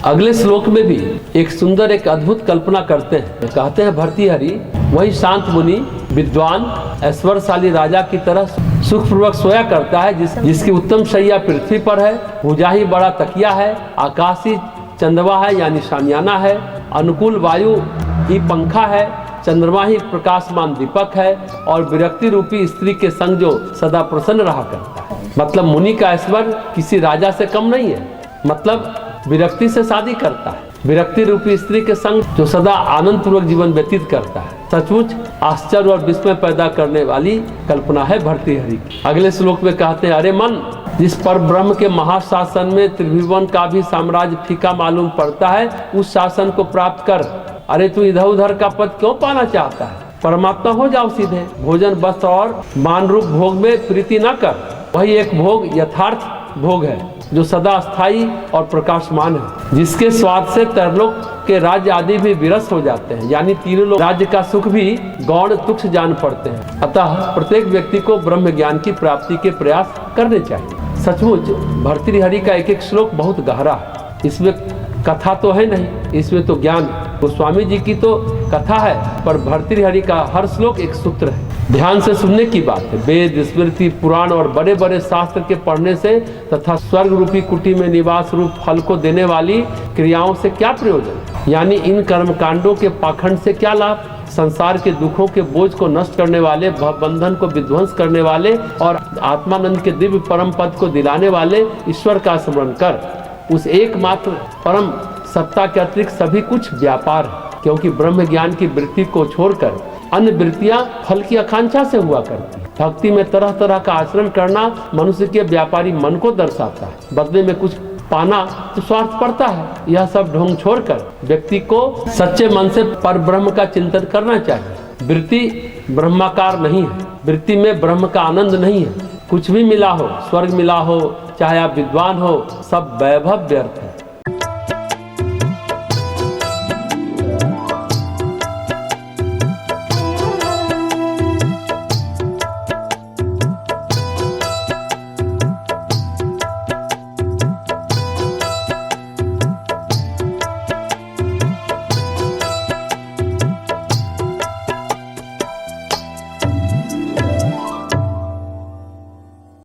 अगले श्लोक में भी एक सुंदर एक अद्भुत कल्पना करते हैं। कहते हैं भर्तृहरि वही शांत मुनि विद्वान ऐश्वर्यशाली राजा की तरह सुखपूर्वक सोया करता है, जिसकी उत्तम शैया पृथ्वी पर है, भुजा ही बड़ा तकिया है, आकाशी चंदवा है यानी शामियाना है, अनुकूल वायु ही पंखा है, चंद्रमा ही प्रकाशमान दीपक है, और विरक्ति रूपी स्त्री के संग जो सदा प्रसन्न रहा करता है। मतलब मुनि का ऐश्वर्य किसी राजा से कम नहीं है। मतलब विरक्ति से शादी करता है, विरक्ति रूपी स्त्री के संग जो सदा आनंद पूर्वक जीवन व्यतीत करता है। सचमुच आश्चर्य और विस्मय पैदा करने वाली कल्पना है भर्तृहरि की। अगले श्लोक में कहते हैं, अरे मन, जिस पर ब्रह्म के महाशासन में त्रिभुवन का भी साम्राज्य फीका मालूम पड़ता है, उस शासन को प्राप्त कर। अरे तू इधर उधर का पद क्यों पाना चाहता है? परमात्मा हो जाओ सीधे। भोजन वस्त्र और मान रूप भोग में प्रीति न कर, वही एक भोग यथार्थ भोग है जो सदा स्थायी और प्रकाशमान है, जिसके स्वाद से तरलोक के राज्य आदि भी विरस हो जाते हैं, यानी तीनों लोग राज्य का सुख भी गौण तुच्छ जान पड़ते हैं। अतः प्रत्येक व्यक्ति को ब्रह्म ज्ञान की प्राप्ति के प्रयास करने चाहिए। सचमुच भर्तृहरि का एक एक श्लोक बहुत गहरा है। इसमें कथा तो है नहीं, इसमें तो ज्ञान है। गोस्वामी जी की तो कथा है, पर भर्तृहरि का हर श्लोक एक सूत्र है। ध्यान से सुनने की बात है। वेद, स्मृति, पुराण और बड़े बड़े शास्त्र के पढ़ने से तथा स्वर्ग रूपी कुटी में निवास रूप फल को देने वाली क्रियाओं से क्या प्रयोजन, यानी इन कर्मकांडों के पाखंड से क्या लाभ। संसार के दुखों के बोझ को नष्ट करने वाले, भवबंधन को विध्वंस करने वाले और आत्मानंद के दिव्य परम पद को दिलाने वाले ईश्वर का स्मरण कर। उस एकमात्र परम सत्ता के अतिरिक्त सभी कुछ व्यापार है, क्योंकि ब्रह्म ज्ञान की वृत्ति को छोड़कर अन्य वृत्तियां फल की आकांक्षा से हुआ करती है। भक्ति में तरह तरह का आचरण करना मनुष्य के व्यापारी मन को दर्शाता है। बदले में कुछ पाना तो स्वार्थ पड़ता है। यह सब ढोंग छोड़कर व्यक्ति को सच्चे मन से पर ब्रह्म का चिंतन करना चाहिए। वृत्ति ब्रह्माकार नहीं है, वृत्ति में ब्रह्म का आनंद नहीं है। कुछ भी मिला हो, स्वर्ग मिला हो, चाहे आप विद्वान हो, सब वैभव व्यर्थ है।